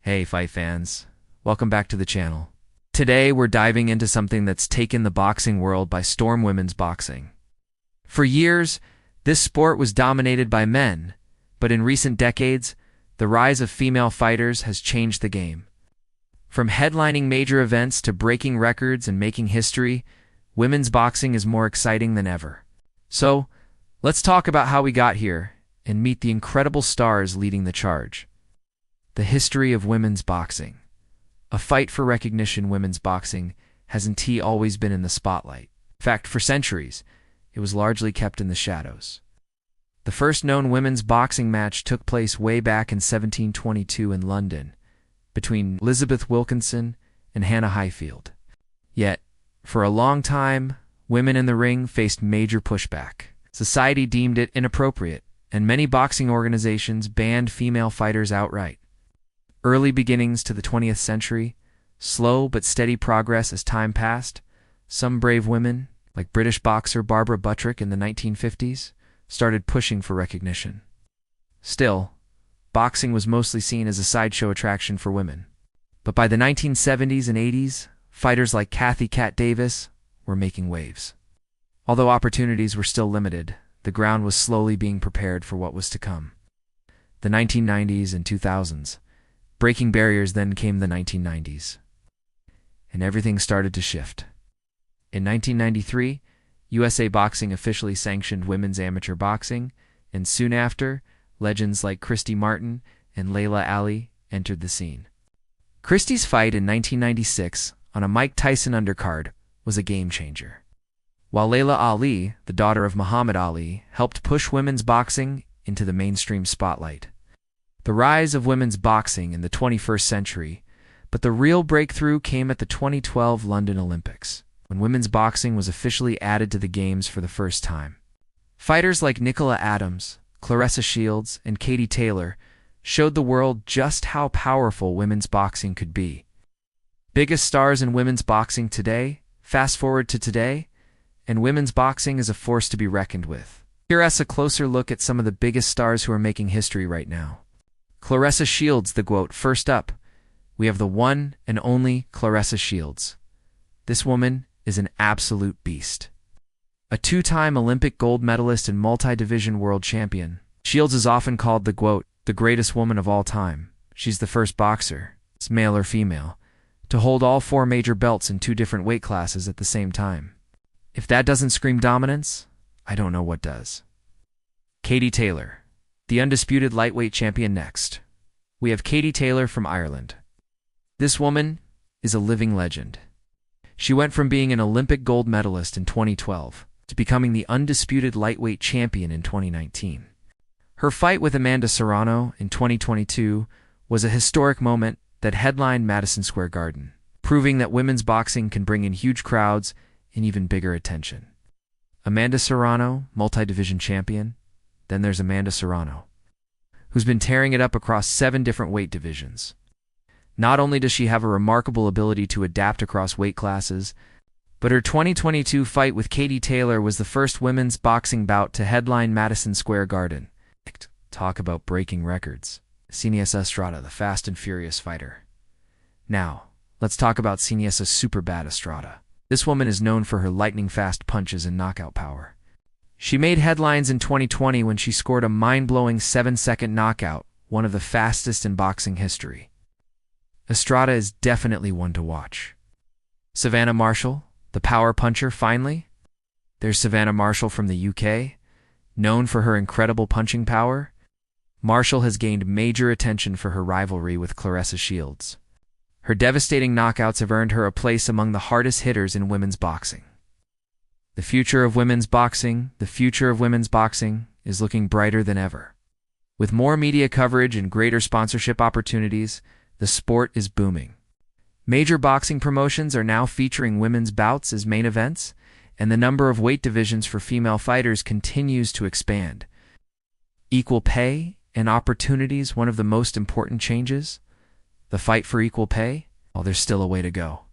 Hey fight fans, welcome back to the channel. Today we're diving into something that's taken the boxing world by storm: women's boxing. For years, this sport was dominated by men, but in recent decades, the rise of female fighters has changed the game. From headlining major events to breaking records and making history, women's boxing is more exciting than ever. So, let's talk about how we got here and meet the incredible stars leading the charge. The history of women's boxing. A fight for recognition, women's boxing hasn't always been in the spotlight. In fact, for centuries, it was largely kept in the shadows. The first known women's boxing match took place way back in 1722 in London, between Elizabeth Wilkinson and Hannah Highfield. Yet, for a long time, women in the ring faced major pushback. Society deemed it inappropriate, and many boxing organizations banned female fighters outright. Early beginnings to the 20th century, slow but steady progress as time passed. Some brave women, like British boxer Barbara Buttrick in the 1950s, started pushing for recognition. Still, boxing was mostly seen as a sideshow attraction for women. But by the 1970s and 80s, fighters like Kathy "Cat" Davis were making waves. Although opportunities were still limited, the ground was slowly being prepared for what was to come. The 1990s and 2000s. Breaking barriers, then came the 1990s. And everything started to shift. In 1993, USA Boxing officially sanctioned women's amateur boxing, and soon after, legends like Christy Martin and Layla Ali entered the scene. Christy's fight in 1996 on a Mike Tyson undercard was a game-changer. While Layla Ali, the daughter of Muhammad Ali, helped push women's boxing into the mainstream spotlight. The rise of women's boxing in the 21st century, but the real breakthrough came at the 2012 London Olympics, when women's boxing was officially added to the Games for the first time. Fighters like Nicola Adams, Claressa Shields, and Katie Taylor showed the world just how powerful women's boxing could be. Biggest stars in women's boxing today, fast forward to today, and women's boxing is a force to be reckoned with. Here's a closer look at some of the biggest stars who are making history right now. Claressa Shields, the GOAT. First up, we have the one and only Claressa Shields. This woman is an absolute beast. A two-time Olympic gold medalist and multi-division world champion, Shields is often called the GOAT, the greatest woman of all time. She's the first boxer, male or female, to hold all four major belts in two different weight classes at the same time. If that doesn't scream dominance, I don't know what does. Katie Taylor, the undisputed lightweight champion. Next, we have Katie Taylor from Ireland. This woman is a living legend. She went from being an Olympic gold medalist in 2012 to becoming the undisputed lightweight champion in 2019. Her fight with Amanda Serrano in 2022 was a historic moment that headlined Madison Square Garden, proving that women's boxing can bring in huge crowds and even bigger attention. Amanda Serrano, multi-division champion. Then there's Amanda Serrano, who's been tearing it up across 7 different weight divisions. Not only does she have a remarkable ability to adapt across weight classes, but her 2022 fight with Katie Taylor was the first women's boxing bout to headline Madison Square Garden. Talk about breaking records. Seniesa Estrada, the fast and furious fighter. Now, let's talk about Seniesa Superbad Estrada. This woman is known for her lightning-fast punches and knockout power. She made headlines in 2020 when she scored a mind-blowing 7-second knockout, one of the fastest in boxing history. Estrada is definitely one to watch. Savannah Marshall, the power puncher. Finally, there's Savannah Marshall from the UK, known for her incredible punching power. Marshall has gained major attention for her rivalry with Claressa Shields. Her devastating knockouts have earned her a place among the hardest hitters in women's boxing. The future of women's boxing is looking brighter than ever. With more media coverage and greater sponsorship opportunities, the sport is booming. Major boxing promotions are now featuring women's bouts as main events, and the number of weight divisions for female fighters continues to expand. Equal pay and opportunities, one of the most important changes. The fight for equal pay? Well, there's still a way to go.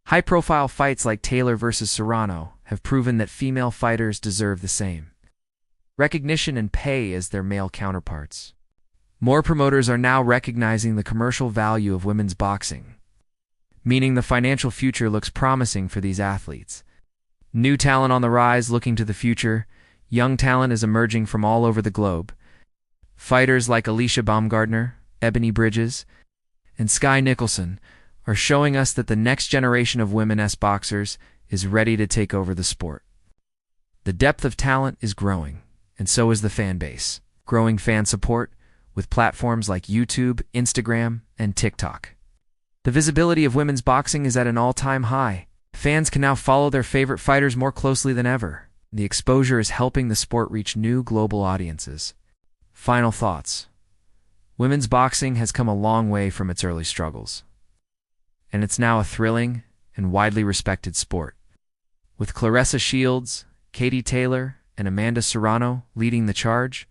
High-profile fights like Taylor versus Serrano have proven that female fighters deserve the same recognition and pay as their male counterparts. More promoters are now recognizing the commercial value of women's boxing, meaning the financial future looks promising for these athletes. New talent on the rise looking to the future. Young talent is emerging from all over the globe. Fighters like Alicia Baumgardner, Ebony Bridges, and Sky Nicholson are showing us that the next generation of women-s boxers is ready to take over the sport. The depth of talent is growing, and so is the fan base. Growing fan support with platforms like YouTube, Instagram, and TikTok. The visibility of women's boxing is at an all-time high. Fans can now follow their favorite fighters more closely than ever. The exposure is helping the sport reach new global audiences. Final thoughts. Women's boxing has come a long way from its early struggles, and it's now a thrilling and widely respected sport. With Claressa Shields, Katie Taylor, and Amanda Serrano leading the charge,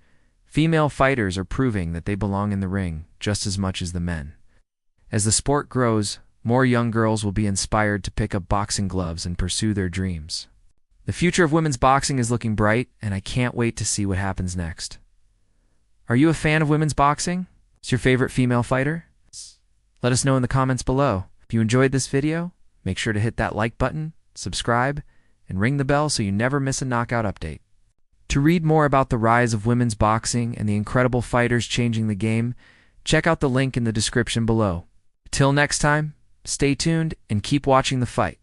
female fighters are proving that they belong in the ring just as much as the men. As the sport grows, more young girls will be inspired to pick up boxing gloves and pursue their dreams. The future of women's boxing is looking bright, and I can't wait to see what happens next. Are you a fan of women's boxing? Is your favorite female fighter? Let us know in the comments below. If you enjoyed this video, make sure to hit that like button, subscribe, and ring the bell so you never miss a knockout update. To read more about the rise of women's boxing and the incredible fighters changing the game, check out the link in the description below. Till next time, stay tuned and keep watching the fight.